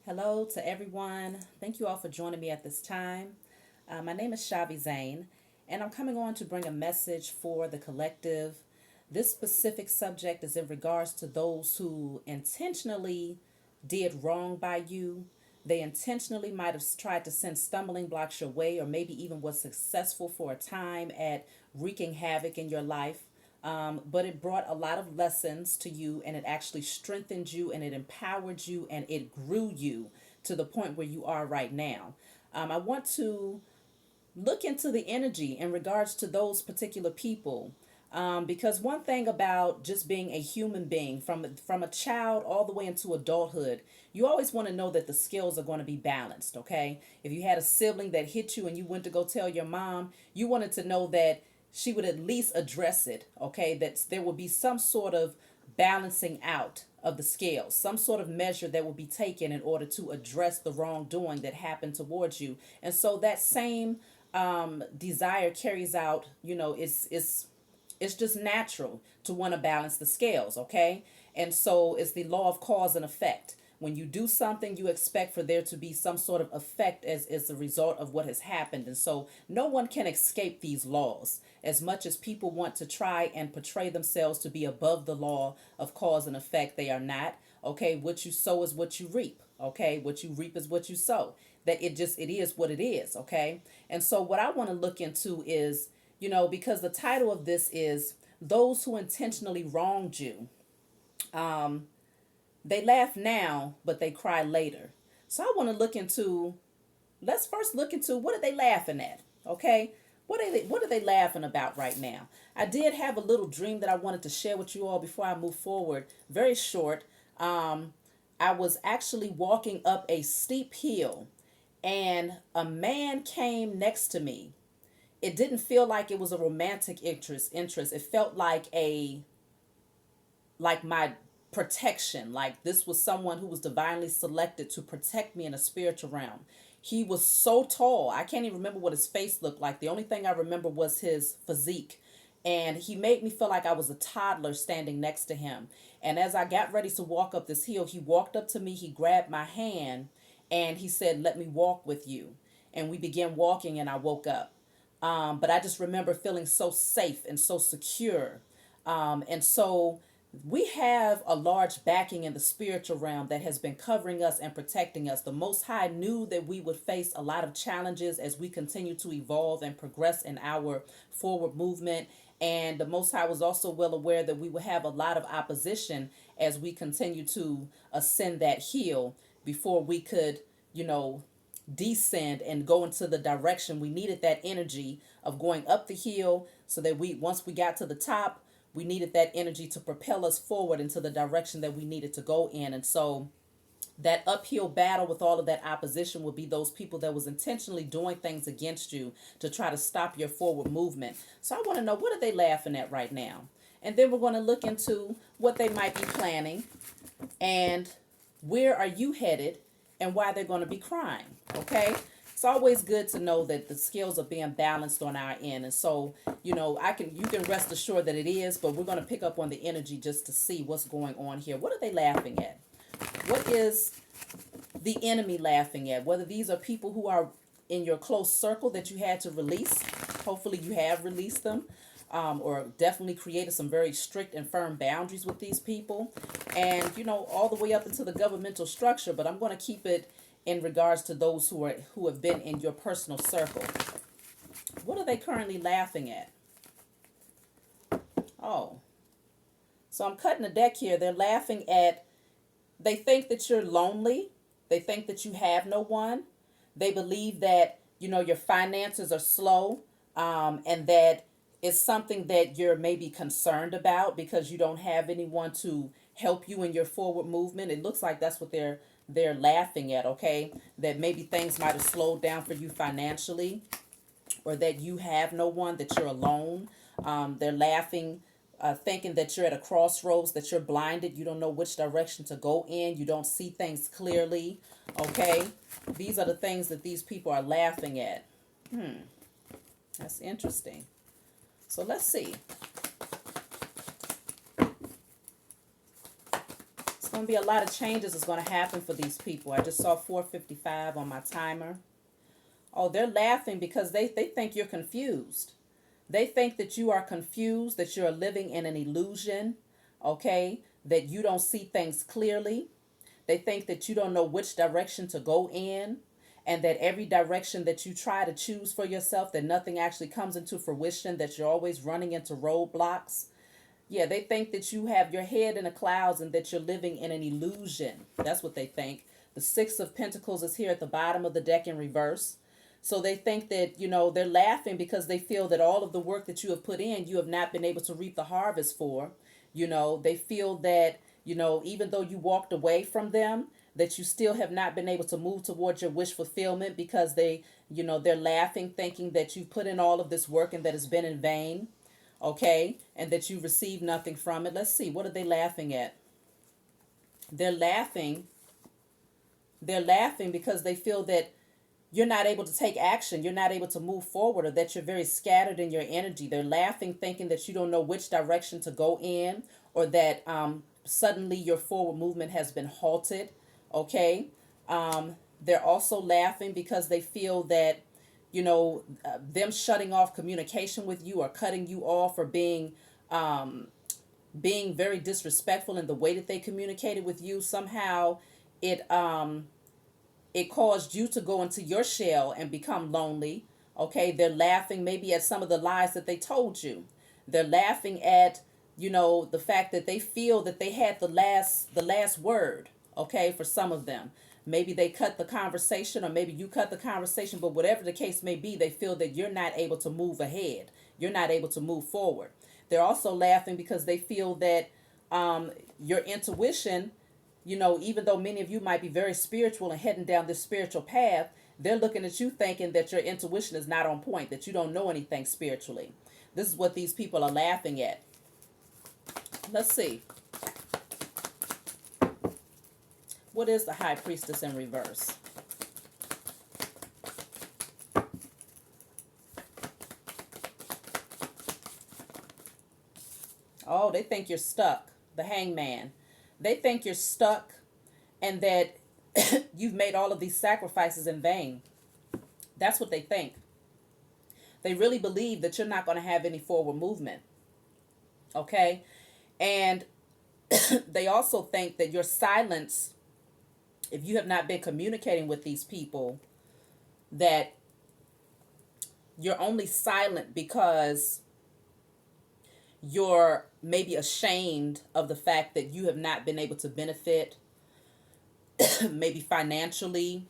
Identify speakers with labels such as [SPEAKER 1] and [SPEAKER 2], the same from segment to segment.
[SPEAKER 1] Hello to everyone. Thank you all for joining me at this time. My name is Shavi Zane, and I'm coming on to bring a message for the collective. This specific subject is in regards to those who intentionally did wrong by you. They intentionally might have tried to send stumbling blocks your way, or maybe even was successful for a time at wreaking havoc in your life. But it brought a lot of lessons to you, and it actually strengthened you, and it empowered you, and it grew you to the point where you are right now. I want to look into the energy in regards to those particular people. Because one thing about just being a human being, from a child all the way into adulthood, you always want to know that the skills are going to be balanced. Okay, if you had a sibling that hit you and you went to go tell your mom, you wanted to know that she would at least address it. Okay, that there would be some sort of balancing out of the scales, some sort of measure that will be taken in order to address the wrongdoing that happened towards you. And so that same desire carries out, it's just natural to want to balance the scales, okay? And so it's the law of cause and effect. When you do something, you expect for there to be some sort of effect as a result of what has happened. And so no one can escape these laws. As much as people want to try and portray themselves to be above the law of cause and effect, they are not. Okay, what you sow is what you reap. Okay, what you reap is what you sow. That it is what it is. Okay, and so what I want to look into is, because the title of this is those who intentionally wronged you. They laugh now, but they cry later. So I want to look into, let's first look into what are they laughing at, okay? What are they laughing about right now? I did have a little dream that I wanted to share with you all before I move forward. Very short. I was actually walking up a steep hill, and a man came next to me. It didn't feel like it was a romantic interest. It felt like my protection, like this was someone who was divinely selected to protect me in a spiritual realm. He was so tall, I can't even remember what his face looked like. The only thing I remember was his physique, and he made me feel like I was a toddler standing next to him. And as I got ready to walk up this hill, he walked up to me, he grabbed my hand, and he said, "Let me walk with you." And we began walking, and I woke up. But I just remember feeling so safe and so secure. And so we have a large backing in the spiritual realm that has been covering us and protecting us. The Most High knew that we would face a lot of challenges as we continue to evolve and progress in our forward movement. And the Most High was also well aware that we would have a lot of opposition as we continue to ascend that hill before we could, you know, descend and go into the direction. We needed that energy of going up the hill so that once we got to the top, we needed that energy to propel us forward into the direction that we needed to go in. And so that uphill battle with all of that opposition would be those people that was intentionally doing things against you to try to stop your forward movement. So I want to know, what are they laughing at right now? And then we're going to look into what they might be planning, and where are you headed, and why they're going to be crying. Okay, it's always good to know that the scales are being balanced on our end. And so, you can rest assured that it is, but we're going to pick up on the energy just to see what's going on here. What are they laughing at? What is the enemy laughing at? Whether these are people who are in your close circle that you had to release. Hopefully you have released them. Or definitely created some very strict and firm boundaries with these people, and all the way up into the governmental structure. But I'm going to keep it in regards to those who have been in your personal circle. What are they currently laughing at? Oh, so I'm cutting the deck here. They're laughing at, they think that you're lonely. They think that you have no one. They believe that your finances are slow, and that it's something that you're maybe concerned about because you don't have anyone to help you in your forward movement. It looks like that's what they're laughing at, okay? That maybe things might have slowed down for you financially, or that you have no one, that you're alone. They're laughing, thinking that you're at a crossroads, that you're blinded. You don't know which direction to go in. You don't see things clearly, okay? These are the things that these people are laughing at. That's interesting. So let's see. It's going to be a lot of changes that's going to happen for these people. I just saw 4:55 on my timer. Oh, they're laughing because they think you're confused. They think that you are confused, that you're living in an illusion, okay? That you don't see things clearly. They think that you don't know which direction to go in, and that every direction that you try to choose for yourself, that nothing actually comes into fruition, that you're always running into roadblocks. Yeah, they think that you have your head in the clouds and that you're living in an illusion. That's what they think. The Six of Pentacles is here at the bottom of the deck in reverse. So they think that, they're laughing because they feel that all of the work that you have put in, you have not been able to reap the harvest for. They feel that, even though you walked away from them, that you still have not been able to move towards your wish fulfillment because they're laughing, thinking that you've put in all of this work and that it's been in vain. Okay, and that you received nothing from it. Let's see, what are they laughing at? They're laughing because they feel that you're not able to take action, you're not able to move forward, or that you're very scattered in your energy. They're laughing, thinking that you don't know which direction to go in, or that suddenly your forward movement has been halted. Okay, they're also laughing because they feel that them shutting off communication with you or cutting you off or being very disrespectful in the way that they communicated with you. Somehow it caused you to go into your shell and become lonely. Okay, they're laughing maybe at some of the lies that they told you. They're laughing at the fact that they feel that they had the last word. Okay, for some of them. Maybe they cut the conversation, or maybe you cut the conversation, but whatever the case may be, they feel that you're not able to move ahead. You're not able to move forward. They're also laughing because they feel that your intuition, even though many of you might be very spiritual and heading down this spiritual path, they're looking at you thinking that your intuition is not on point, that you don't know anything spiritually. This is what these people are laughing at. Let's see. What is the High Priestess in reverse? Oh, they think you're stuck. The Hangman. They think you're stuck and that you've made all of these sacrifices in vain. That's what they think. They really believe that you're not going to have any forward movement. Okay? And they also think that your silence, if you have not been communicating with these people, that you're only silent because you're maybe ashamed of the fact that you have not been able to benefit maybe financially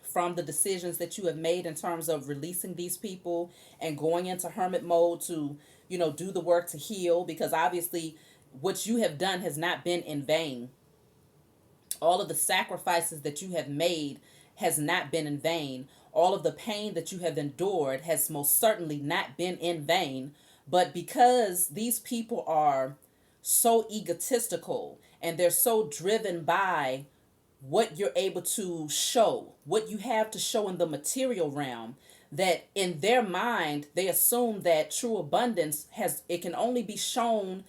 [SPEAKER 1] from the decisions that you have made in terms of releasing these people and going into hermit mode to, do the work to heal, because obviously what you have done has not been in vain. All of the sacrifices that you have made has not been in vain. All of the pain that you have endured has most certainly not been in vain. But because these people are so egotistical and they're so driven by what you're able to show, what you have to show in the material realm, that in their mind, they assume that true abundance it can only be shown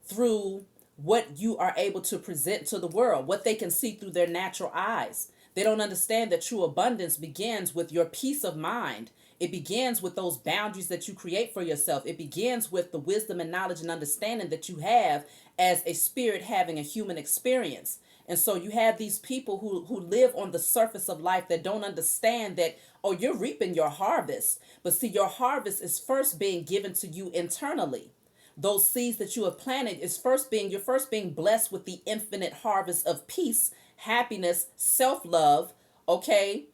[SPEAKER 1] through what you are able to present to the world, what they can see through their natural eyes. They don't understand that true abundance begins with your peace of mind. It begins with those boundaries that you create for yourself. It begins with the wisdom and knowledge and understanding that you have as a spirit having a human experience. And so you have these people who live on the surface of life that don't understand that, oh, you're reaping your harvest. But see, your harvest is first being given to you internally. Those seeds that you have planted you're first being blessed with the infinite harvest of peace, happiness, self-love, okay?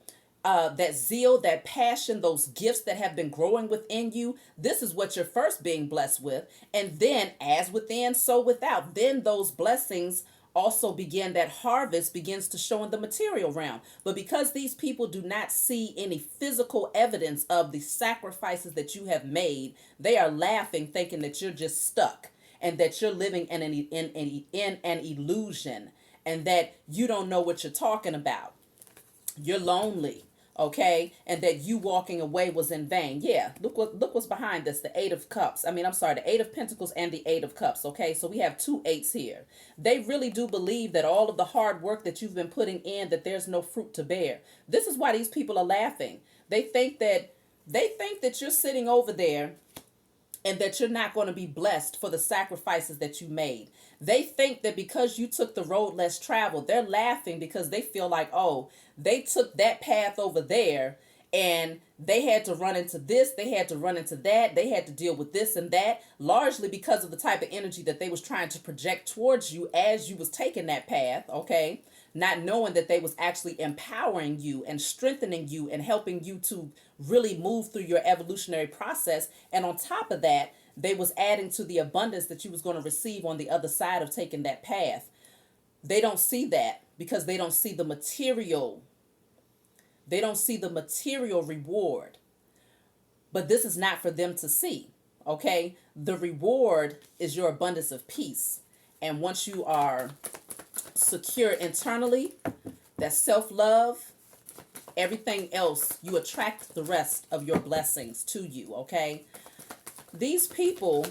[SPEAKER 1] That zeal, that passion, those gifts that have been growing within you. This is what you're first being blessed with. And then as within, so without. Then those blessings also that harvest begins to show in the material realm. But because these people do not see any physical evidence of the sacrifices that you have made, they are laughing, thinking that you're just stuck and that you're living in an illusion and that you don't know what you're talking about. You're lonely. okay, and that you walking away was in vain. Yeah, look what's behind this. The Eight of Cups. I mean, I'm sorry, the Eight of Pentacles and the Eight of Cups. Okay, so we have two eights here. They really do believe that all of the hard work that you've been putting in, that there's no fruit to bear. This is why these people are laughing. They think that you're sitting over there and that you're not going to be blessed for the sacrifices that you made. They think that because you took the road less traveled, they're laughing because they feel like, oh, they took that path over there and they had to run into this, they had to run into that, they had to deal with this and that, largely because of the type of energy that they was trying to project towards you as you was taking that path, okay? Not knowing that they was actually empowering you and strengthening you and helping you to really move through your evolutionary process. And on top of that, they was adding to the abundance that you was going to receive on the other side of taking that path. They don't see that because they don't see the material. They don't see the material reward. But this is not for them to see, okay? The reward is your abundance of peace. And once you are secure internally, that self-love, everything else, you attract the rest of your blessings to you, okay? These people,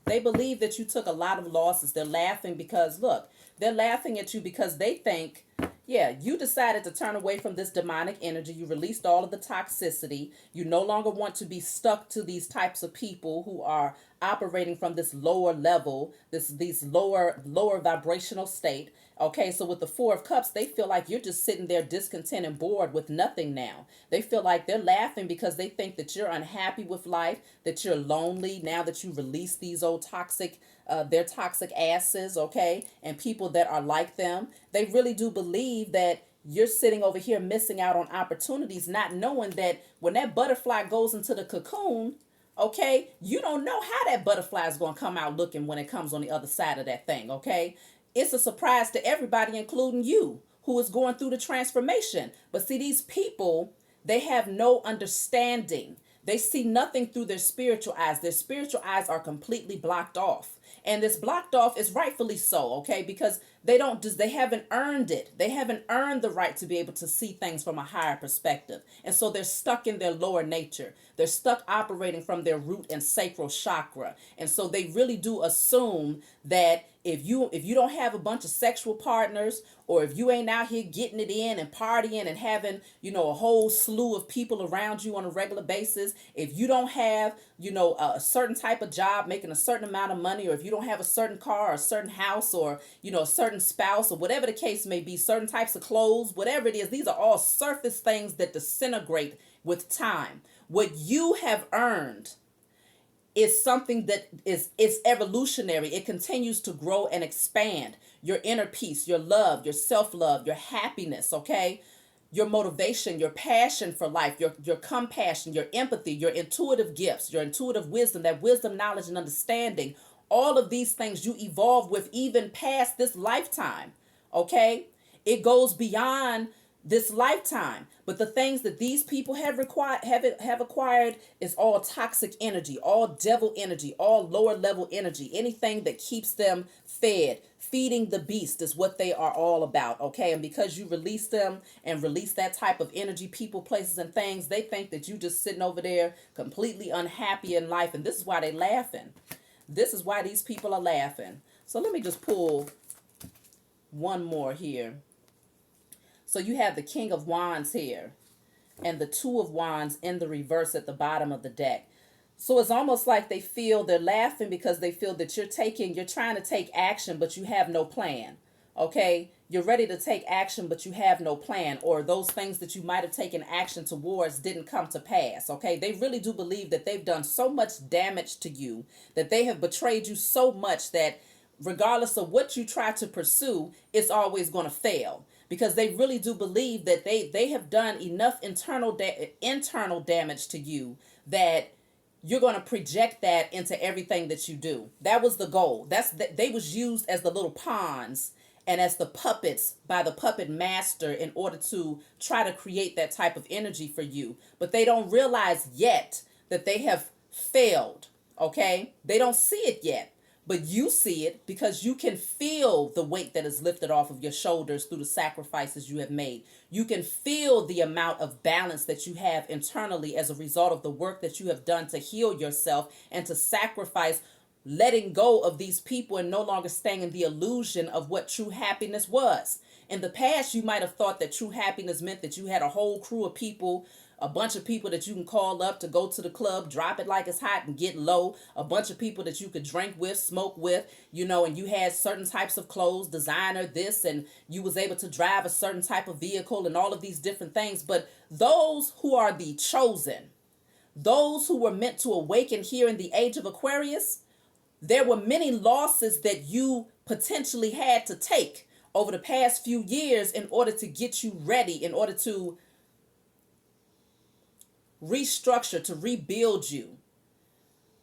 [SPEAKER 1] they believe that you took a lot of losses. They're laughing because, look, they're laughing at you because they think, yeah, you decided to turn away from this demonic energy. You released all of the toxicity. You no longer want to be stuck to these types of people who are operating from this lower level, these lower vibrational state. Okay, so with the Four of Cups, they feel like you're just sitting there discontent and bored with nothing now. They feel like they're laughing because they think that you're unhappy with life, that you're lonely now that you release these old toxic their toxic asses, okay, and people that are like them. They really do believe that you're sitting over here missing out on opportunities, not knowing that when that butterfly goes into the cocoon, okay, you don't know how that butterfly is going to come out looking when it comes on the other side of that thing, okay? It's a surprise to everybody, including you, who is going through the transformation. But see, these people, they have no understanding. They see nothing through their spiritual eyes. Their spiritual eyes are completely blocked off. And this blocked off is rightfully so, okay? Because they haven't earned it. They haven't earned the right to be able to see things from a higher perspective. And so they're stuck in their lower nature. They're stuck operating from their root and sacral chakra. And so they really do assume that if you don't have a bunch of sexual partners, or if you ain't out here getting it in and partying and having, a whole slew of people around you on a regular basis, if you don't have, a certain type of job making a certain amount of money, or if you don't have a certain car or a certain house or, a certain spouse or whatever the case may be, certain types of clothes, whatever it is, these are all surface things that disintegrate with time. What you have earned is something that it's evolutionary. It continues to grow and expand. Your inner peace, your love, your self-love, your happiness, okay? Your motivation, your passion for life, your compassion, your empathy, your intuitive gifts, your intuitive wisdom, that wisdom, knowledge, and understanding. All of these things you evolve with even past this lifetime, okay? It goes beyond this lifetime. But the things that these people have acquired is all toxic energy, all devil energy, all lower level energy. Anything that keeps them fed. Feeding the beast is what they are all about, okay? And because you release them and release that type of energy, people, places, and things, they think that you just sitting over there completely unhappy in life. And this is why they laughing. This is why these people are laughing. So let me just pull one more here. So you have the King of Wands here and the Two of Wands in the reverse at the bottom of the deck. So it's almost like they're laughing because they feel that you're trying to take action, but you have no plan. Okay? You're ready to take action, but you have no plan, or those things that you might have taken action towards didn't come to pass. Okay? They really do believe that they've done so much damage to you, that they have betrayed you so much that regardless of what you try to pursue, it's always going to fail. Because they really do believe that they have done enough internal damage to you that you're going to project that into everything that you do. That was the goal. They was used as the little pawns and as the puppets by the puppet master in order to try to create that type of energy for you. But they don't realize yet that they have failed, okay? They don't see it yet. But you see it because you can feel the weight that is lifted off of your shoulders through the sacrifices you have made. You can feel the amount of balance that you have internally as a result of the work that you have done to heal yourself and to sacrifice letting go of these people and no longer staying in the illusion of what true happiness was. In the past, you might have thought that true happiness meant that you had a whole crew of people, a bunch of people that you can call up to go to the club, drop it like it's hot and get low, a bunch of people that you could drink with, smoke with, and you had certain types of clothes, designer, this, and you was able to drive a certain type of vehicle and all of these different things. But those who are the chosen, those who were meant to awaken here in the age of Aquarius, there were many losses that you potentially had to take over the past few years in order to get you ready, in order to restructure, to rebuild you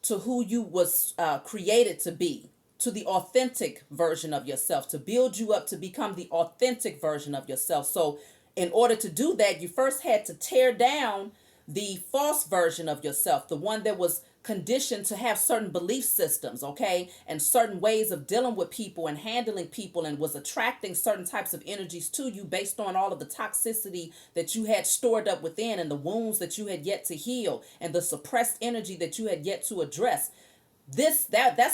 [SPEAKER 1] to who you was created to be, to the authentic version of yourself, to build you up to become the authentic version of yourself. So in order to do that, you first had to tear down the false version of yourself, the one that was conditioned to have certain belief systems, okay, and certain ways of dealing with people and handling people, and was attracting certain types of energies to you based on all of the toxicity that you had stored up within, and the wounds that you had yet to heal, and the suppressed energy that you had yet to address. That's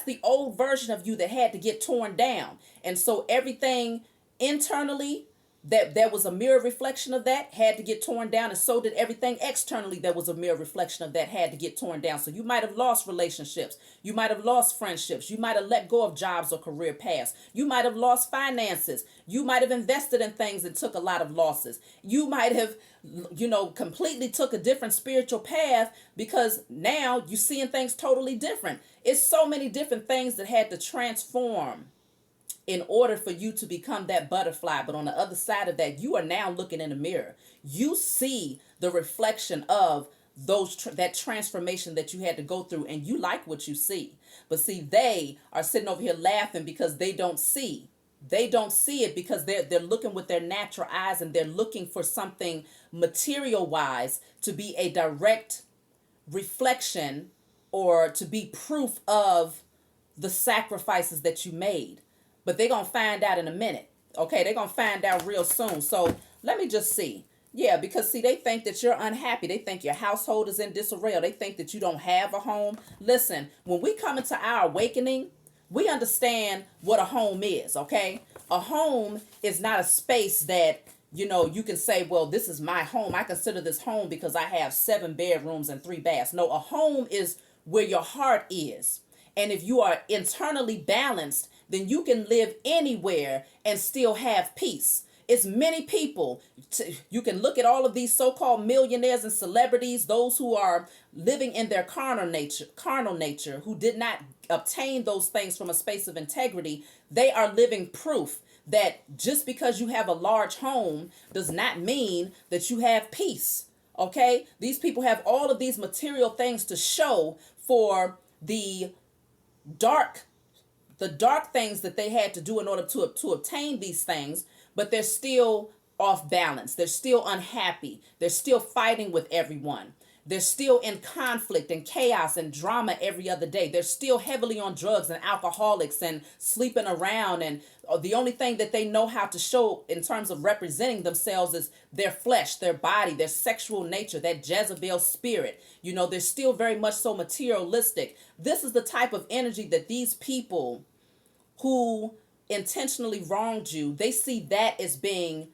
[SPEAKER 1] the old version of you that had to get torn down. And so everything internally that was a mirror reflection of that had to get torn down, and so did everything externally that was a mirror reflection of that had to get torn down. So you might have lost relationships, you might have lost friendships, you might have let go of jobs or career paths, you might have lost finances, you might have invested in things and took a lot of losses, you might have completely took a different spiritual path because now you're seeing things totally different. It's so many different things that had to transform in order for you to become that butterfly. But on the other side of that, you are now looking in the mirror. You see the reflection of that transformation that you had to go through, and you like what you see. But see, they are sitting over here laughing because they don't see. They don't see it because they're looking with their natural eyes, and they're looking for something material wise to be a direct reflection or to be proof of the sacrifices that you made. But they're going to find out in a minute. Okay, they're going to find out real soon. So let me just see. Yeah, because see, they think that you're unhappy. They think your household is in disarray. They think that you don't have a home. Listen, when we come into our awakening, we understand what a home is, okay? A home is not a space that, you can say, well, this is my home. I consider this home because I have 7 bedrooms and 3 baths. No, a home is where your heart is. And if you are internally balanced, then you can live anywhere and still have peace. It's many people. You can look at all of these so-called millionaires and celebrities, those who are living in their carnal nature, who did not obtain those things from a space of integrity. They are living proof that just because you have a large home does not mean that you have peace. Okay? These people have all of these material things to show for the dark things that they had to do in order to obtain these things, but they're still off balance. They're still unhappy. They're still fighting with everyone. They're still in conflict and chaos and drama every other day. They're still heavily on drugs and alcoholics and sleeping around, and the only thing that they know how to show in terms of representing themselves is their flesh, their body, their sexual nature, that Jezebel spirit. They're still very much so materialistic. This is the type of energy that these people who intentionally wronged you, they see that as being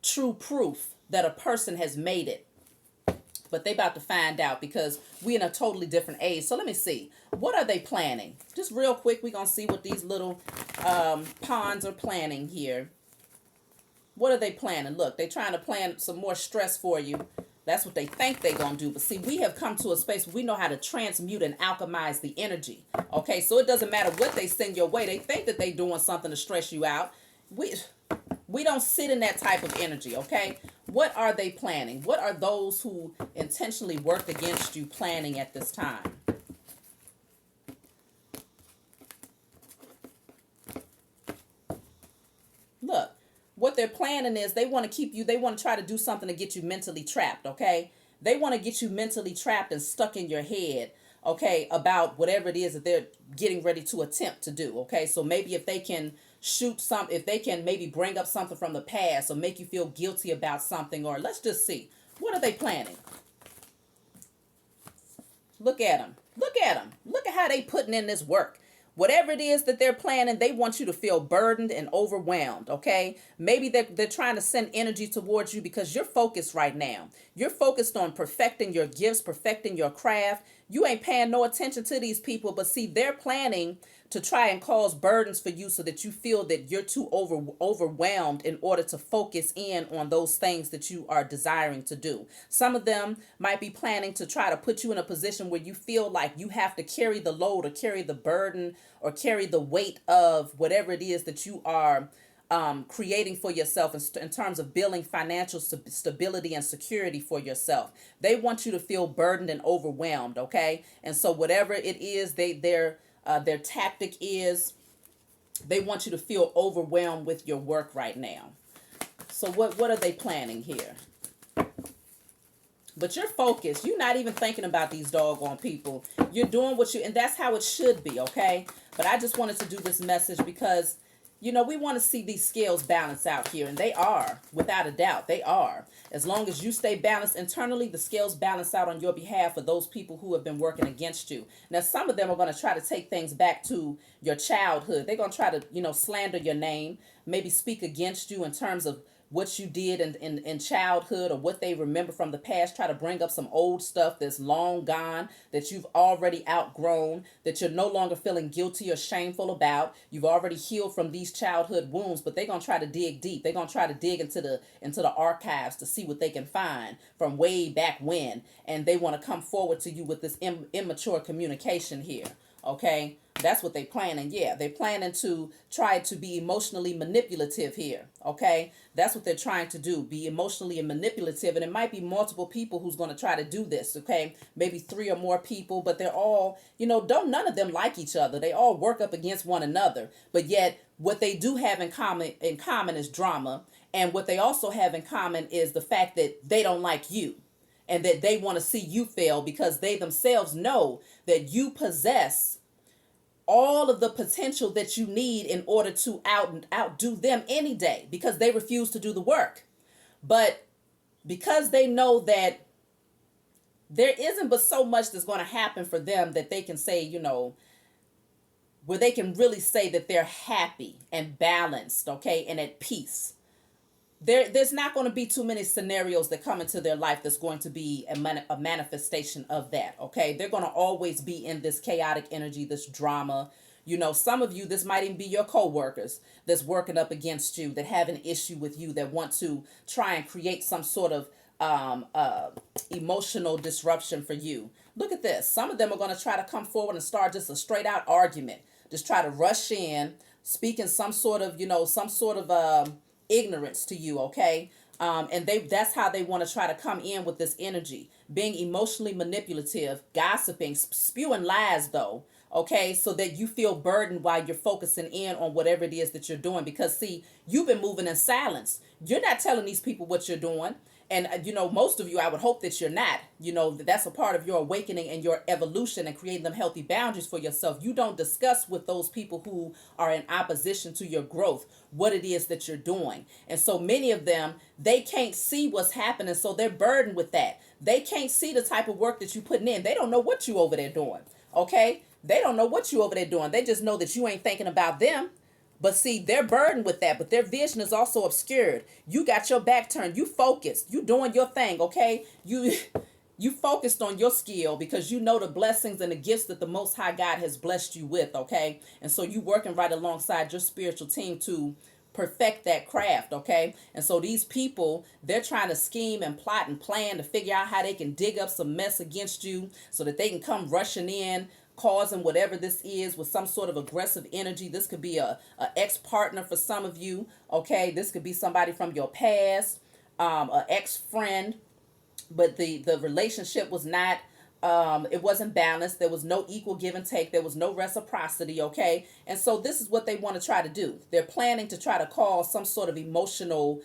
[SPEAKER 1] true proof that a person has made it. But they about to find out because we're in a totally different age. So let me see. What are they planning? Just real quick, we're going to see what these little pawns are planning here. What are they planning? Look, they're trying to plan some more stress for you. That's what they think they're going to do. But see, we have come to a space where we know how to transmute and alchemize the energy. Okay, so it doesn't matter what they send your way. They think that they're doing something to stress you out. We don't sit in that type of energy, okay? What are they planning? What are those who intentionally worked against you planning at this time? Look, what they're planning is they want to keep you, they want to try to do something to get you mentally trapped, okay? They want to get you mentally trapped and stuck in your head okay, about whatever it is that they're getting ready to attempt to do. Okay, so maybe if they can if they can maybe bring up something from the past or make you feel guilty about something, or let's just see, what are they planning? Look at them. Look at them. Look at how they putting in this work. Whatever it is that they're planning, they want you to feel burdened and overwhelmed, okay? Maybe they're trying to send energy towards you because you're focused right now. You're focused on perfecting your gifts, perfecting your craft. You ain't paying no attention to these people, but see, they're planning to try and cause burdens for you so that you feel that you're too overwhelmed in order to focus in on those things that you are desiring to do. Some of them might be planning to try to put you in a position where you feel like you have to carry the load or carry the burden or carry the weight of whatever it is that you are creating for yourself in terms of building financial stability and security for yourself. They want you to feel burdened and overwhelmed, okay? And so whatever it is their tactic is, they want you to feel overwhelmed with your work right now. So what are they planning here? But you're focused. You're not even thinking about these doggone people. You're doing and that's how it should be, okay? But I just wanted to do this message because, you know, we want to see these scales balance out here. And they are, without a doubt, they are. As long as you stay balanced internally, the scales balance out on your behalf for those people who have been working against you. Now, some of them are going to try to take things back to your childhood. They're going to try to, you know, slander your name, maybe speak against you in terms of what you did in childhood or what they remember from the past. Try to bring up some old stuff that's long gone, that you've already outgrown, that you're no longer feeling guilty or shameful about. You've already healed from these childhood wounds, but they're going to try to dig deep. They're going to try to dig into the archives to see what they can find from way back when. And they want to come forward to you with this immature communication here. Okay, that's what they're planning. Yeah, they're planning to try to be emotionally manipulative here. Okay, that's what they're trying to do, be emotionally manipulative. And it might be multiple people who's going to try to do this. Okay, maybe 3 or more people, but they're all, you know, none of them like each other. They all work up against one another. But yet what they do have in common is drama. And what they also have in common is the fact that they don't like you. And that they want to see you fail because they themselves know that you possess all of the potential that you need in order to outdo them any day, because they refuse to do the work. But because they know that there isn't but so much that's going to happen for them that they can say, you know, where they can really say that they're happy and balanced, okay, and at peace. There's not going to be too many scenarios that come into their life that's going to be a manifestation of that, okay? They're going to always be in this chaotic energy, this drama. You know, some of you, this might even be your co-workers that's working up against you, that have an issue with you, that want to try and create some sort of emotional disruption for you. Look at this. Some of them are going to try to come forward and start just a straight out argument. Just try to rush in, speaking some sort of, ignorance to you, okay? And that's how they want to try to come in with this energy, being emotionally manipulative, gossiping, spewing lies though, okay? So that you feel burdened while you're focusing in on whatever it is that you're doing. Because see, you've been moving in silence. You're not telling these people what you're doing. And, most of you, I would hope that you're not. That's a part of your awakening and your evolution and creating them healthy boundaries for yourself. You don't discuss with those people who are in opposition to your growth what it is that you're doing. And so many of them, they can't see what's happening, so they're burdened with that. They can't see the type of work that you're putting in. They don't know what you over there doing, okay? They don't know what you over there doing. They just know that you ain't thinking about them. But see, they're burdened with that, but their vision is also obscured. You got your back turned. You focused. You doing your thing, okay? You focused on your skill because you know the blessings and the gifts that the Most High God has blessed you with, okay? And so you working right alongside your spiritual team to perfect that craft, okay? And so these people, they're trying to scheme and plot and plan to figure out how they can dig up some mess against you so that they can come rushing in, causing whatever this is with some sort of aggressive energy. This could be a ex-partner for some of you, okay? This could be somebody from your past, an ex-friend, but the relationship was not, it wasn't balanced. There was no equal give and take. There was no reciprocity, okay? And so this is what they want to try to do. They're planning to try to cause some sort of emotional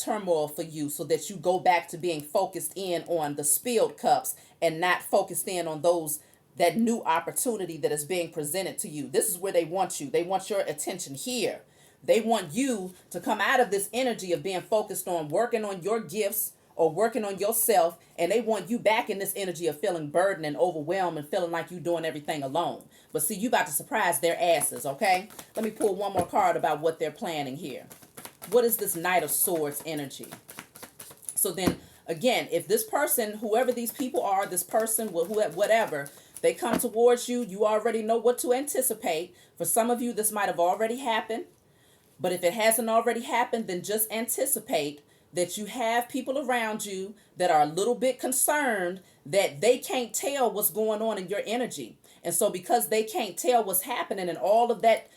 [SPEAKER 1] turmoil for you so that you go back to being focused in on the spilled cups and not focused in on those that new opportunity that is being presented to you. This is where they want you. They want your attention here. They want you to come out of this energy of being focused on working on your gifts or working on yourself, and they want you back in this energy of feeling burdened and overwhelmed and feeling like you're doing everything alone. But see, you about to surprise their asses, okay? Let me pull one more card about what they're planning here. What is this Knight of Swords energy? So then, again, if this person, whoever these people are, this person, whatever, they come towards you, you already know what to anticipate. For some of you, this might have already happened. But if it hasn't already happened, then just anticipate that you have people around you that are a little bit concerned that they can't tell what's going on in your energy. And so because they can't tell what's happening and all of that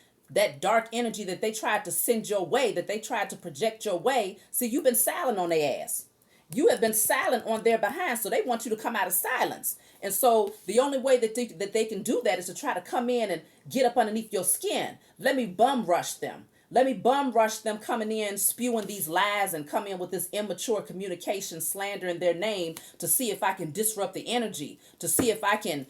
[SPEAKER 1] dark energy that they tried to send your way, that they tried to project your way, see, you've been silent on their ass. You have been silent on their behind, so they want you to come out of silence. And so the only way that they can do that is to try to come in and get up underneath your skin. Let me bum rush them. Let me bum rush them coming in, spewing these lies and come in with this immature communication, slander in their name to see if I can disrupt the energy, to see if I can,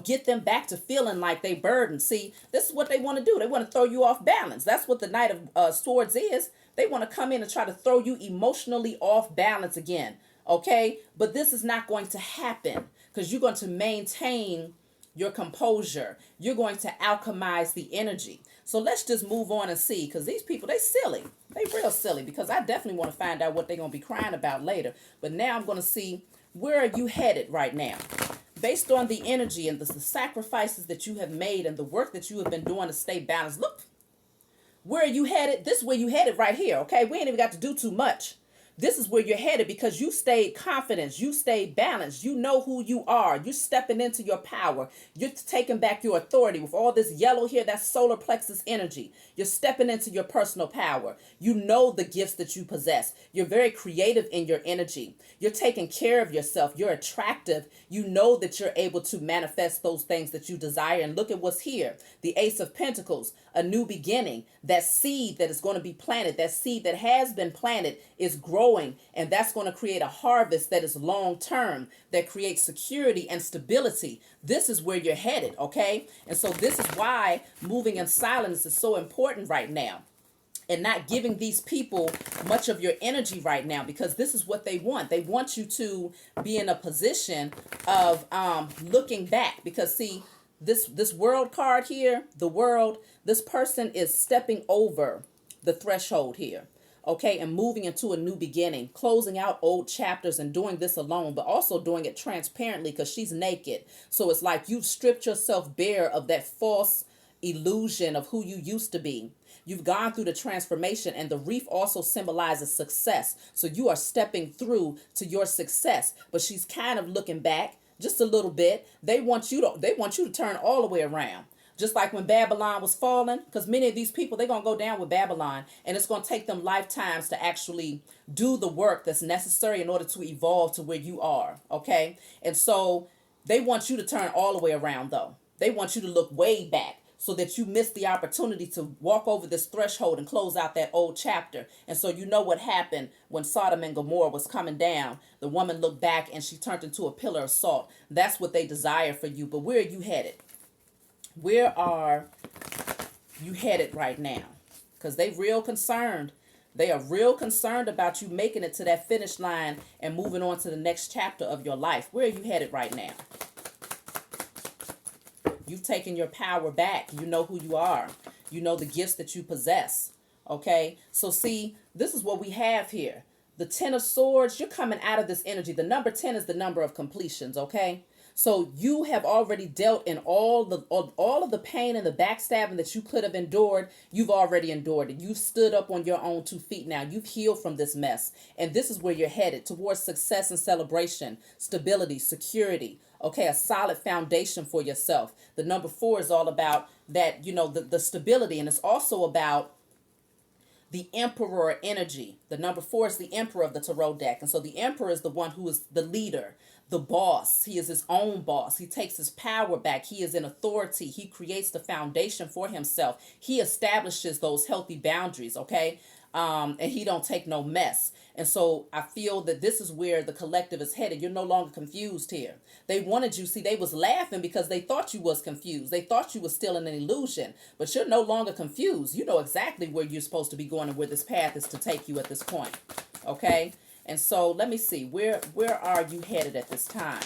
[SPEAKER 1] get them back to feeling like they burdened. See, this is what they want to do. They want to throw you off balance. That's what the Knight of Swords is. They want to come in and try to throw you emotionally off balance again. Okay? But this is not going to happen because you're going to maintain your composure. You're going to alchemize the energy. So let's just move on and see, because these people, they silly. They real silly, because I definitely want to find out what they're going to be crying about later. But now I'm going to see, where are you headed right now? Based on the energy and the sacrifices that you have made and the work that you have been doing to stay balanced. Look, where are you headed? This is where you headed right here, okay? We ain't even got to do too much. This is where you're headed because you stayed confident. You stayed balanced. You know who you are. You're stepping into your power. You're taking back your authority. With all this yellow here, that's solar plexus energy. You're stepping into your personal power. You know the gifts that you possess. You're very creative in your energy. You're taking care of yourself. You're attractive. You know that you're able to manifest those things that you desire. And look at what's here. The Ace of Pentacles, a new beginning. That seed that is going to be planted, that seed that has been planted is growing. And that's going to create a harvest that is long term, that creates security and stability. This is where you're headed, okay? And so this is why moving in silence is so important right now. And not giving these people much of your energy right now, because this is what they want. They want you to be in a position of looking back. Because see, this world card here, the world, this person is stepping over the threshold here. Okay, and moving into a new beginning, closing out old chapters and doing this alone, but also doing it transparently because she's naked. So it's like you've stripped yourself bare of that false illusion of who you used to be. You've gone through the transformation, and the wreath also symbolizes success. So you are stepping through to your success, but she's kind of looking back just a little bit. They want you to turn all the way around. Just like when Babylon was falling, because many of these people, they're going to go down with Babylon, and it's going to take them lifetimes to actually do the work that's necessary in order to evolve to where you are, okay? And so they want you to turn all the way around, though. They want you to look way back so that you miss the opportunity to walk over this threshold and close out that old chapter. And so you know what happened when Sodom and Gomorrah was coming down. The woman looked back, and she turned into a pillar of salt. That's what they desire for you. But where are you headed? Where are you headed right now? Because they real concerned. They are real concerned about you making it to that finish line and moving on to the next chapter of your life. Where are you headed right now? You've taken your power back. You know who you are. You know the gifts that you possess. Okay? So see, this is what we have here. The 10 of Swords, you're coming out of this energy. The number 10 is the number of completions, okay? So you have already dealt in all of the pain and the backstabbing that you could have endured. You've already endured it. You've stood up on your own 2 feet now. You've healed from this mess. And this is where you're headed, towards success and celebration, stability, security. Okay, a solid foundation for yourself. The number 4 is all about that, the stability. And it's also about the Emperor energy. The number 4 is the Emperor of the Tarot deck. And so the Emperor is the one who is the leader, the boss. He is his own boss. He takes his power back. He is in authority. He creates the foundation for himself. He establishes those healthy boundaries, okay? and he don't take no mess. And so I feel that this is where the collective is headed. You're no longer confused here. They wanted you, see, they was laughing because they thought you was confused. They thought you was still in an illusion, but you're no longer confused. You know exactly where you're supposed to be going and where this path is to take you at this point. Okay? And so let me see, where are you headed at this time?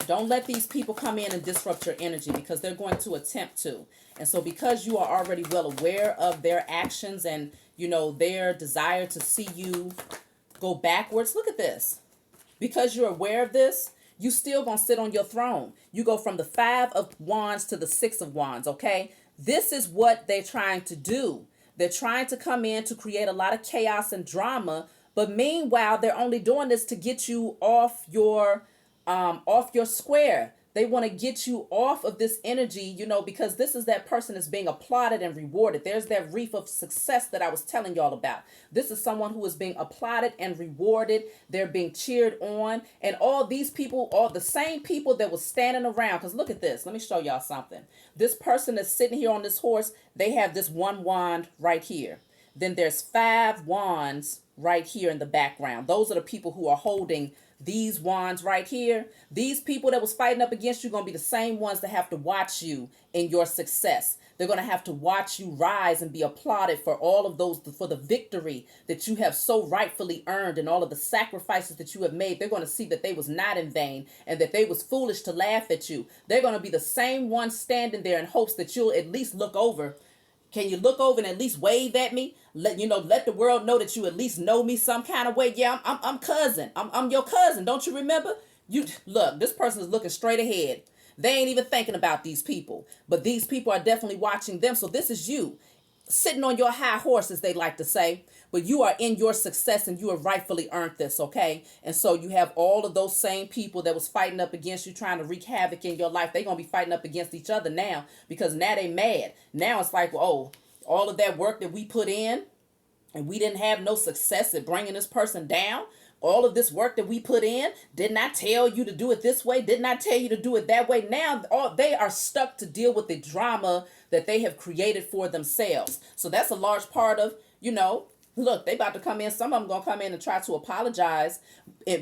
[SPEAKER 1] Don't let these people come in and disrupt your energy, because they're going to attempt to. And so because you are already well aware of their actions and, you know, their desire to see you go backwards, look at this. Because you're aware of this, you still gonna sit on your throne. You go from the 5 of Wands to the 6 of Wands, okay? This is what they're trying to do. They're trying to come in to create a lot of chaos and drama, but meanwhile, they're only doing this to get you off your square. They want to get you off of this energy, you know, because this is that person that's being applauded and rewarded. There's that reef of success that I was telling y'all about. This is someone who is being applauded and rewarded. They're being cheered on. And all these people, all the same people that was standing around, because look at this. Let me show y'all something. This person that's sitting here on this horse, they have this 1 wand right here. Then there's 5 wands right here in the background. Those are the people who are holding these wands right here. These people that was fighting up against you are going to be the same ones that have to watch you in your success. They're going to have to watch you rise and be applauded for all of those, for the victory that you have so rightfully earned and all of the sacrifices that you have made. They're going to see that they was not in vain and that they was foolish to laugh at you. They're going to be the same ones standing there in hopes that you'll at least look over. Can you look over and at least wave at me? Let the world know that you at least know me some kind of way. Yeah, I'm cousin. I'm your cousin. Don't you remember? You look, this person is looking straight ahead. They ain't even thinking about these people, but these people are definitely watching them. So this is you sitting on your high horse, as they like to say, but you are in your success and you have rightfully earned this, okay? And so you have all of those same people that was fighting up against you, trying to wreak havoc in your life. They're going to be fighting up against each other now, because now they mad. Now it's like, well, oh, all of that work that we put in and we didn't have no success at bringing this person down. All of this work that we put in, didn't I tell you to do it this way? Didn't I tell you to do it that way? Now they are stuck to deal with the drama that they have created for themselves. So that's a large part of, look, they about to come in. Some of them going to come in and try to apologize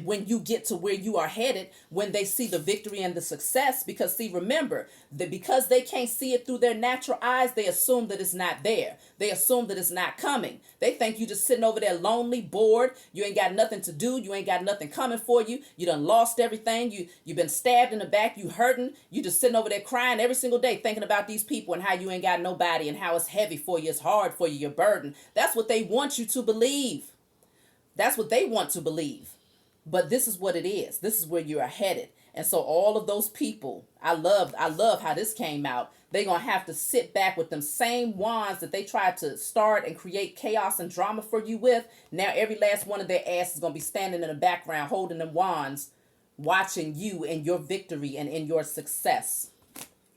[SPEAKER 1] when you get to where you are headed, when they see the victory and the success. Because, see, remember, that because they can't see it through their natural eyes, they assume that it's not there. They assume that it's not coming. They think you just sitting over there lonely, bored. You ain't got nothing to do. You ain't got nothing coming for you. You done lost everything. You've been stabbed in the back. You hurting. You just sitting over there crying every single day, thinking about these people and how you ain't got nobody and how it's heavy for you. It's hard for you. You're burdened. That's what they want you to believe. That's what they want to believe. But this is what it is. This is where you are headed. And so all of those people, I love how this came out. They're going to have to sit back with them same wands that they tried to start and create chaos and drama for you with. Now every last one of their asses is going to be standing in the background holding them wands, watching you and your victory and in your success.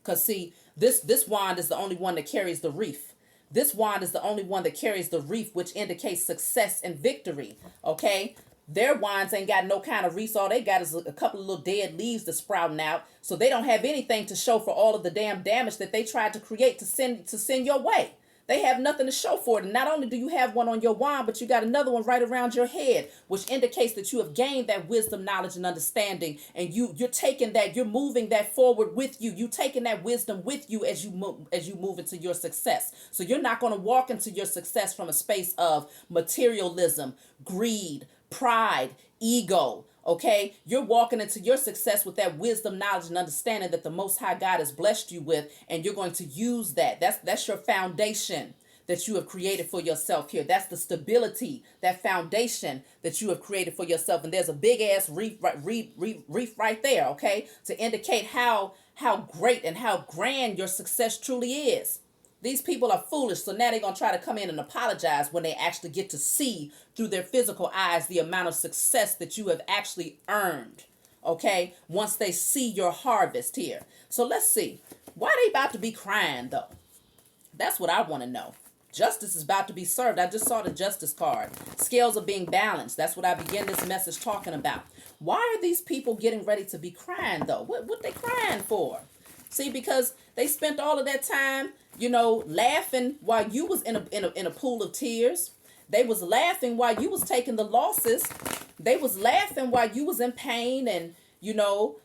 [SPEAKER 1] Because see, this wand is the only one that carries the wreath. This wand is the only one that carries the wreath, which indicates success and victory. Okay? Their wands ain't got no kind of wreath. All they got is a couple of little dead leaves that's sprouting out. So they don't have anything to show for all of the damn damage that they tried to create to send your way. They have nothing to show for it. And not only do you have one on your wand, but you got another one right around your head, which indicates that you have gained that wisdom, knowledge, and understanding. And you're taking that, you're moving that forward with you. You're taking that wisdom with you as you move into your success. So you're not going to walk into your success from a space of materialism, greed, pride, ego. Okay, you're walking into your success with that wisdom, knowledge, and understanding that the Most High God has blessed you with, and you're going to use that. That's your foundation that you have created for yourself here. That's the stability, that foundation that you have created for yourself. And there's a big ass reef right there, okay, to indicate how great and how grand your success truly is. These people are foolish, so now they're going to try to come in and apologize when they actually get to see through their physical eyes the amount of success that you have actually earned, okay, once they see your harvest here. So let's see. Why are they about to be crying, though? That's what I want to know. Justice is about to be served. I just saw the justice card. Scales are being balanced. That's what I began this message talking about. Why are these people getting ready to be crying, though? What they crying for? See, because They spent all of that time, you know, laughing while you was in a pool of tears. They was laughing while you was taking the losses. They was laughing while you was in pain and, you know,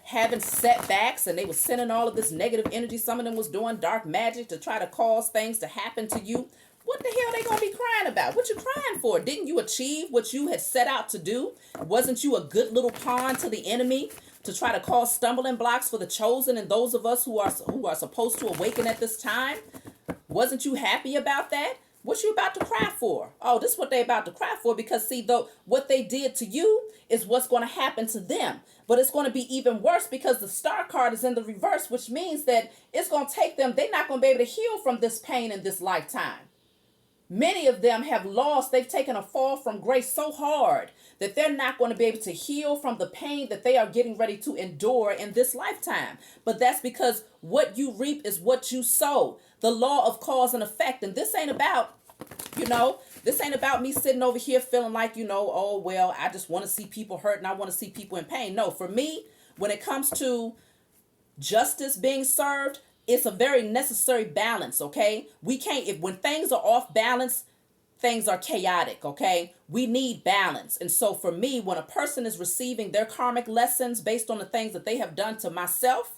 [SPEAKER 1] having setbacks, and they was sending all of this negative energy. Some of them was doing dark magic to try to cause things to happen to you. What the hell they gonna be crying about? What you crying for? Didn't you achieve what you had set out to do? Wasn't you a good little pawn to the enemy to try to cause stumbling blocks for the chosen and those of us who are supposed to awaken at this time? Wasn't you happy about that? What you about to cry for? Oh, this is what they about to cry for, because see, though, what they did to you is what's going to happen to them. But it's going to be even worse because the star card is in the reverse, which means that it's going to take them, they're not going to be able to heal from this pain in this lifetime. Many of them have lost, they've taken a fall from grace so hard that they're not going to be able to heal from the pain that they are getting ready to endure in this lifetime. But that's because what you reap is what you sow. The law of cause and effect. And this ain't about, you know, this ain't about me sitting over here feeling like, you know, oh, well, I just want to see people hurt and I want to see people in pain. No, for me, when it comes to justice being served, it's a very necessary balance, okay? We can't, if when things are off balance, things are chaotic, okay? We need balance. And so for me, when a person is receiving their karmic lessons based on the things that they have done to myself,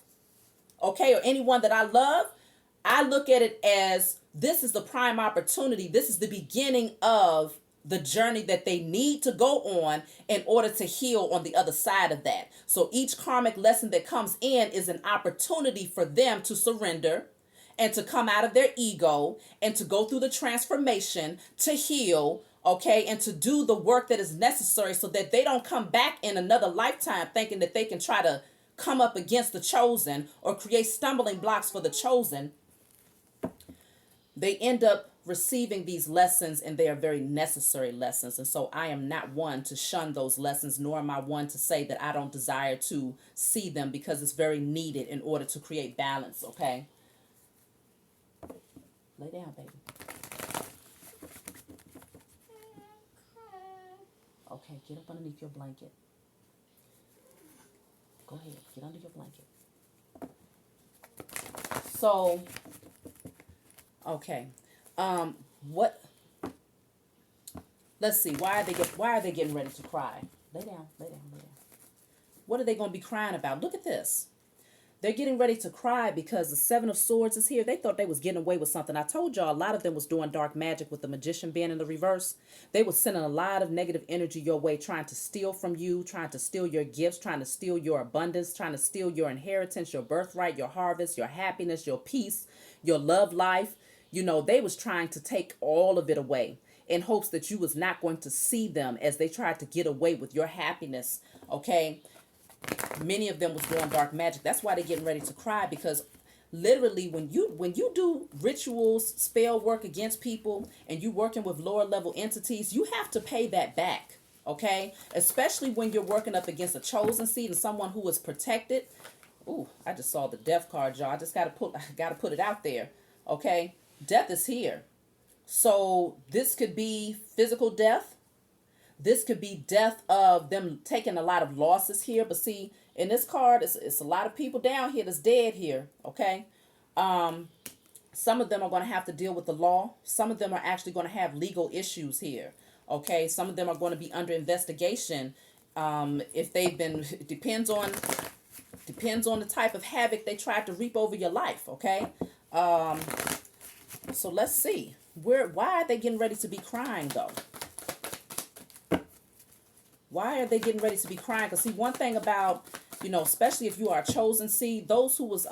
[SPEAKER 1] okay, or anyone that I love, I look at it as this is the prime opportunity. This is the beginning of the journey that they need to go on in order to heal on the other side of that. So each karmic lesson that comes in is an opportunity for them to surrender and to come out of their ego and to go through the transformation, to heal, okay, and to do the work that is necessary so that they don't come back in another lifetime thinking that they can try to come up against the chosen or create stumbling blocks for the chosen. They end up receiving these lessons, and they are very necessary lessons. And so I am not one to shun those lessons, nor am I one to say that I don't desire to see them, because it's very needed in order to create balance, okay? Lay down, baby. Okay, get up underneath your blanket. Go ahead, get under your blanket. So, okay. What? Let's see. Why are they getting ready to cry? Lay down, lay down, lay down. What are they going to be crying about? Look at this. They're getting ready to cry because the Seven of Swords is here. They thought they was getting away with something. I told y'all a lot of them was doing dark magic with the Magician being in the reverse. They was sending a lot of negative energy your way, trying to steal from you, trying to steal your gifts, trying to steal your abundance, trying to steal your inheritance, your birthright, your harvest, your happiness, your peace, your love life. You know, they was trying to take all of it away in hopes that you was not going to see them as they tried to get away with your happiness, okay? Many of them was doing dark magic. That's why they're getting ready to cry, because literally when you do rituals, spell work against people, and you working with lower level entities, you have to pay that back, okay? Especially when you're working up against a chosen seed and someone who is protected. Ooh, I just saw the death card, y'all. I just gotta put it out there, okay? Death is here. So this could be physical death. This could be death of them taking a lot of losses here. But see, in this card, it's a lot of people down here that's dead here, okay? Some of them are going to have to deal with the law. Some of them are actually going to have legal issues here, okay? Some of them are going to be under investigation. If they've been, it depends on the type of havoc they tried to reap over your life, okay? So let's see. Why are they getting ready to be crying, though? Why are they getting ready to be crying? Because see, one thing about, you know, especially if you are a chosen seed, those who was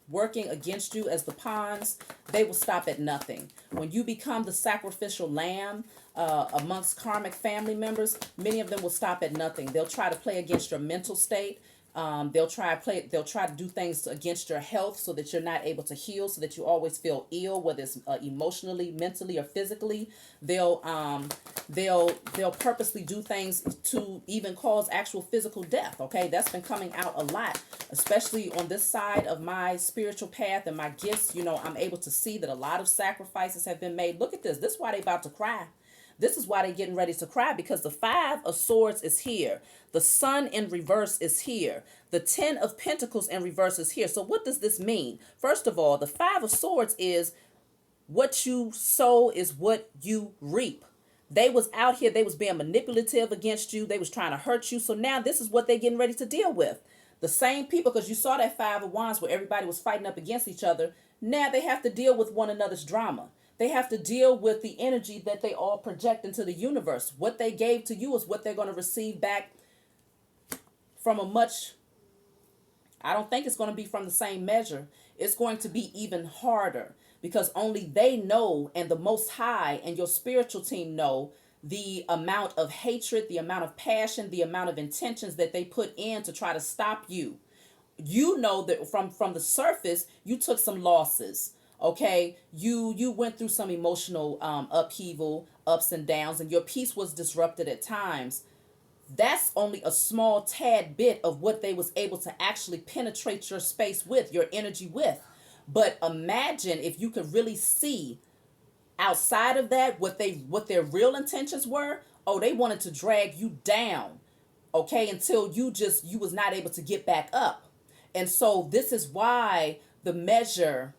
[SPEAKER 1] working against you as the pawns, they will stop at nothing. When you become the sacrificial lamb amongst karmic family members, many of them will stop at nothing. They'll try to play against your mental state. They'll try to do things against your health so that you're not able to heal, so that you always feel ill, whether it's emotionally, mentally, or physically. They'll purposely do things to even cause actual physical death. Okay, that's been coming out a lot, especially on this side of my spiritual path and my gifts. You know, I'm able to see that a lot of sacrifices have been made. Look at this. This is why they about to cry. This is why they're getting ready to cry, because the Five of Swords is here. The Sun in reverse is here. The Ten of Pentacles in reverse is here. So what does this mean? First of all, the Five of Swords is what you sow is what you reap. They was out here, they was being manipulative against you. They was trying to hurt you. So now this is what they're getting ready to deal with. The same people, because you saw that Five of Wands where everybody was fighting up against each other. Now they have to deal with one another's drama. They have to deal with the energy that they all project into the universe. What they gave to you is what they're going to receive back from a much, I don't think it's going to be from the same measure. It's going to be even harder, because only they know, and the Most High and your spiritual team know, the amount of hatred, the amount of passion, the amount of intentions that they put in to try to stop you. You know that from the surface, you took some losses. Okay, you went through some emotional upheaval, ups and downs, and your peace was disrupted at times. That's only a small tad bit of what they was able to actually penetrate your space with, your energy with. But imagine if you could really see outside of that what their real intentions were. Oh, they wanted to drag you down, okay, until you was not able to get back up. And so this is why the measure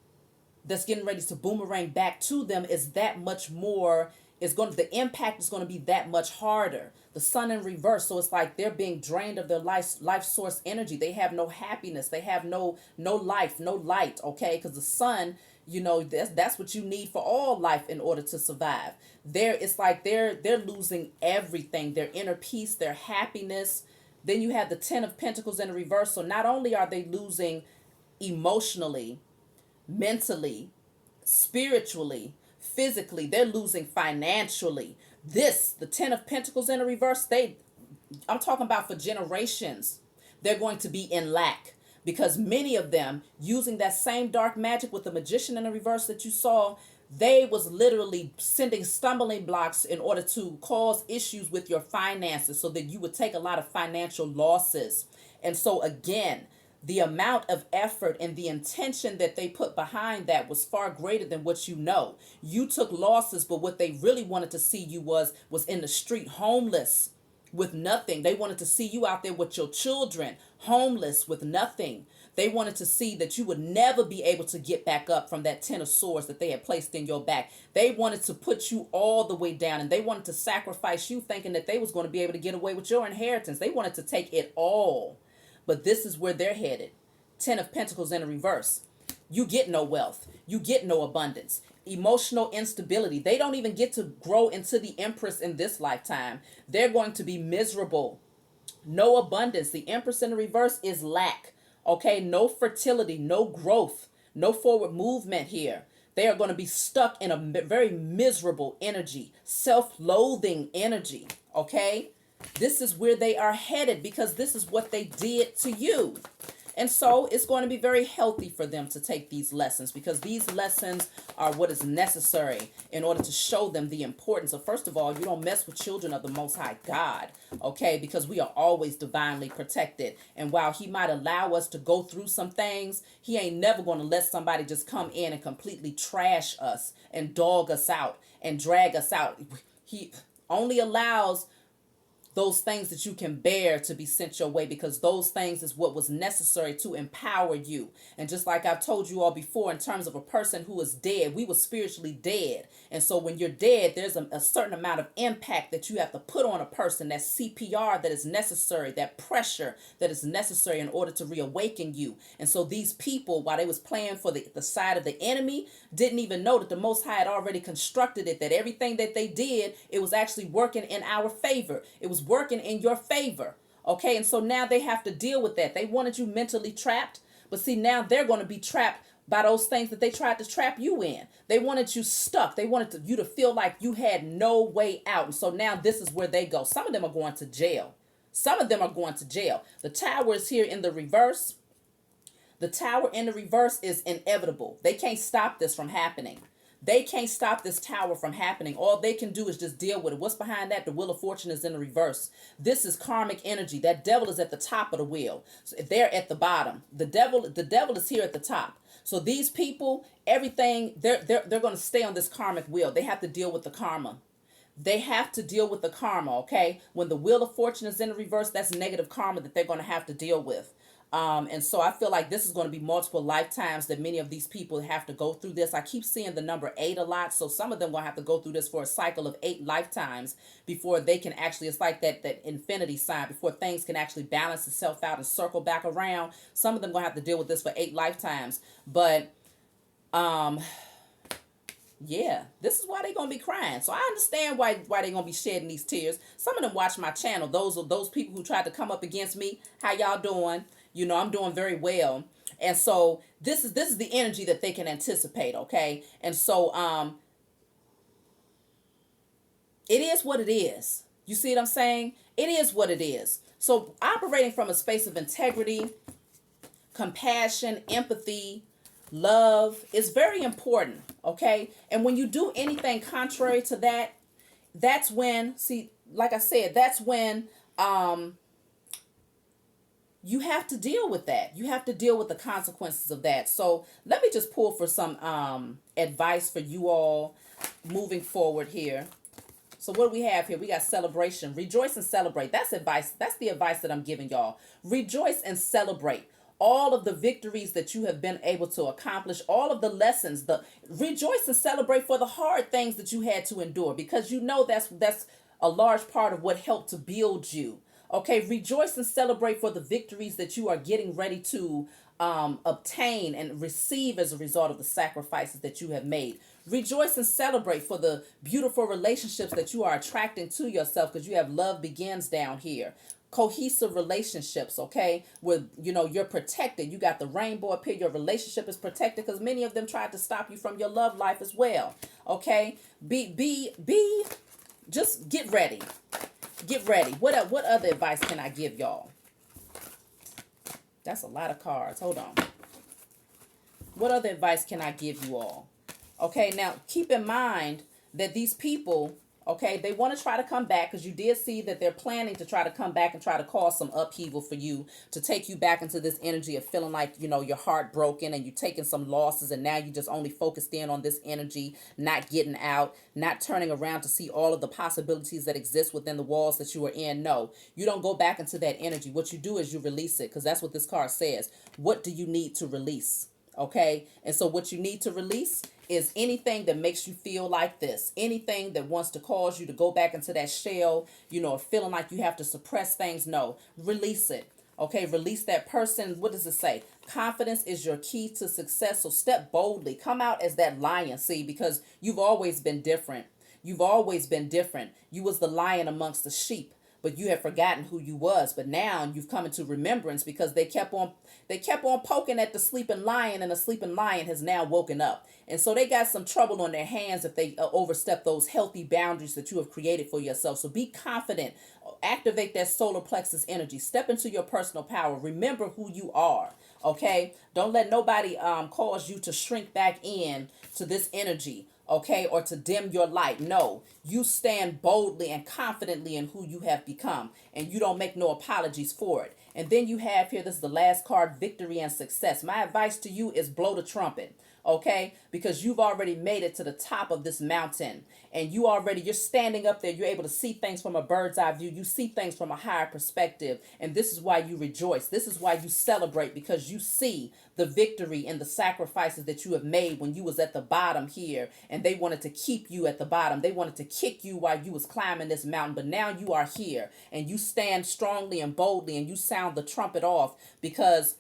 [SPEAKER 1] that's getting ready to boomerang back to them is that much more, the impact is going to be that much harder. The Sun in reverse, so it's like they're being drained of their life source energy. They have no happiness, they have no life, no light, okay? Because the sun, that's what you need for all life in order to survive. It's like they're losing everything, their inner peace, their happiness. Then you have the Ten of Pentacles in reverse. So not only are they losing emotionally, mentally, spiritually, physically, they're losing financially. The Ten of Pentacles in a reverse, I'm talking about for generations, they're going to be in lack, because many of them, using that same dark magic with the Magician in the reverse that you saw, they was literally sending stumbling blocks in order to cause issues with your finances so that you would take a lot of financial losses. And so again, the amount of effort and the intention that they put behind that was far greater than what you know. You took losses, but what they really wanted to see you was in the street, homeless, with nothing. They wanted to see you out there with your children, homeless, with nothing. They wanted to see that you would never be able to get back up from that Ten of Swords that they had placed in your back. They wanted to put you all the way down, and they wanted to sacrifice you, thinking that they was going to be able to get away with your inheritance. They wanted to take it all. But this is where they're headed. Ten of Pentacles in a reverse. You get no wealth. You get no abundance. Emotional instability. They don't even get to grow into the Empress in this lifetime. They're going to be miserable. No abundance. The Empress in the reverse is lack. Okay, no fertility, no growth, no forward movement here. They are going to be stuck in a very miserable energy, self-loathing energy. Okay? This is where they are headed, because this is what they did to you. And so it's going to be very healthy for them to take these lessons, because these lessons are what is necessary in order to show them the importance of, first of all, you don't mess with children of the Most High God, okay? Because we are always divinely protected. And while he might allow us to go through some things, he ain't never going to let somebody just come in and completely trash us and dog us out and drag us out. He only allows those things that you can bear to be sent your way, because those things is what was necessary to empower you. And just like I've told you all before, in terms of a person who is dead, we were spiritually dead. And so when you're dead, there's a certain amount of impact that you have to put on a person, that CPR that is necessary, that pressure that is necessary in order to reawaken you. And so these people, while they was playing for the side of the enemy, didn't even know that the Most High had already constructed it, that everything that they did, it was actually working in our favor. It was working in your favor. Okay, and so now they have to deal with that. They wanted you mentally trapped, but see, now they're going to be trapped by those things that they tried to trap you in. They wanted you stuck. They wanted you to feel like you had no way out. And so now this is where they go. Some of them are going to jail. Some of them are going to jail. The Tower is here in the reverse. The Tower in the reverse is inevitable. They can't stop this from happening. They can't stop this Tower from happening. All they can do is just deal with it. What's behind that? The Wheel of Fortune is in the reverse. This is karmic energy. That devil is at the top of the wheel. So they're at the bottom. The devil is here at the top. So these people, everything, they're going to stay on this karmic wheel. They have to deal with the karma. they have to deal with the karma, okay? When the wheel of fortune is in the reverse, that's negative karma that they're going to have to deal with. And so I feel like this is going to be multiple lifetimes that many of these people have to go through this. I keep seeing the number 8 a lot. So some of them going to have to go through this for a cycle of 8 lifetimes before they can actually, it's like that infinity sign, before things can actually balance itself out and circle back around. Some of them going to have to deal with this for 8 lifetimes. But, yeah, this is why they're going to be crying. So I understand why they're going to be shedding these tears. Some of them watch my channel. Those people who tried to come up against me. How y'all doing? You know, I'm doing very well. And so this is the energy that they can anticipate, okay? And so it is what it is. You see what I'm saying? It is what it is. So operating from a space of integrity, compassion, empathy, love is very important, okay? And when you do anything contrary to that, that's when, see, like I said, that's when you have to deal with that. You have to deal with the consequences of that. So let me just pull for some advice for you all moving forward here. So what do we have here? We got celebration. Rejoice and celebrate. That's advice. That's the advice that I'm giving y'all. Rejoice and celebrate all of the victories that you have been able to accomplish, all of the lessons. Rejoice and celebrate for the hard things that you had to endure, because you know that's a large part of what helped to build you. Okay, rejoice and celebrate for the victories that you are getting ready to obtain and receive as a result of the sacrifices that you have made. Rejoice and celebrate for the beautiful relationships that you are attracting to yourself, because you have love begins down here. Cohesive relationships, okay, with, you know, you're protected. You got the rainbow up here. Your relationship is protected because many of them tried to stop you from your love life as well. Okay, just get ready. Get ready. What other advice can I give y'all? That's a lot of cards. Hold on. What other advice can I give you all? Okay, now keep in mind that these people, okay, they want to try to come back, because you did see that they're planning to try to come back and try to cause some upheaval for you, to take you back into this energy of feeling like, you know, your heart broken and you're taking some losses, and now you just only focused in on this energy, not getting out, not turning around to see all of the possibilities that exist within the walls that you are in. No, you don't go back into that energy. What you do is you release it, because that's what this card says. What do you need to release? Okay, and so what you need to release is anything that makes you feel like this, anything that wants to cause you to go back into that shell, you know, feeling like you have to suppress things. No, release it. Okay, release that person. What does it say? Confidence is your key to success. So step boldly. Come out as that lion, see, because you've always been different. You've always been different. You was the lion amongst the sheep, but you have forgotten who you was. But now you've come into remembrance, because they kept on poking at the sleeping lion, and the sleeping lion has now woken up. And so they got some trouble on their hands if they overstep those healthy boundaries that you have created for yourself. So be confident. Activate that solar plexus energy. Step into your personal power. Remember who you are. Okay? Don't let nobody cause you to shrink back in to this energy, okay, or to dim your light. No, you stand boldly and confidently in who you have become, and you don't make no apologies for it. And then you have here, this is the last card, victory and success. My advice to you is blow the trumpet, okay, because you've already made it to the top of this mountain, and you're standing up there. You're able to see things from a bird's eye view. You see things from a higher perspective, and this is why you rejoice. This is why you celebrate, because you see the victory and the sacrifices that you have made when you was at the bottom here, and they wanted to keep you at the bottom. They wanted to kick you while you was climbing this mountain, but now you are here, and you stand strongly and boldly, and you sound the trumpet off, because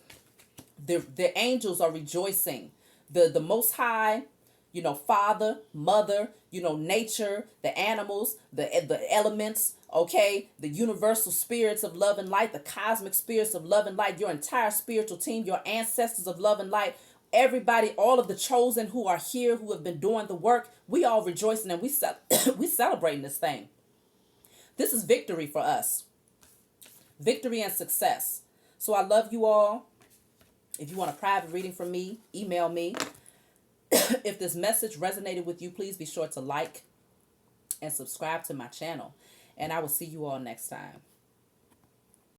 [SPEAKER 1] the angels are rejoicing. The Most High, you know, Father, Mother, you know, nature, the animals, the elements, okay, the universal spirits of love and light, the cosmic spirits of love and light, your entire spiritual team, your ancestors of love and light, everybody, all of the chosen who are here, who have been doing the work, we all rejoicing, and we celebrating this thing. This is victory for us. Victory and success. So I love you all. If you want a private reading from me, email me. If this message resonated with you, please be sure to like and subscribe to my channel. And I will see you all next time.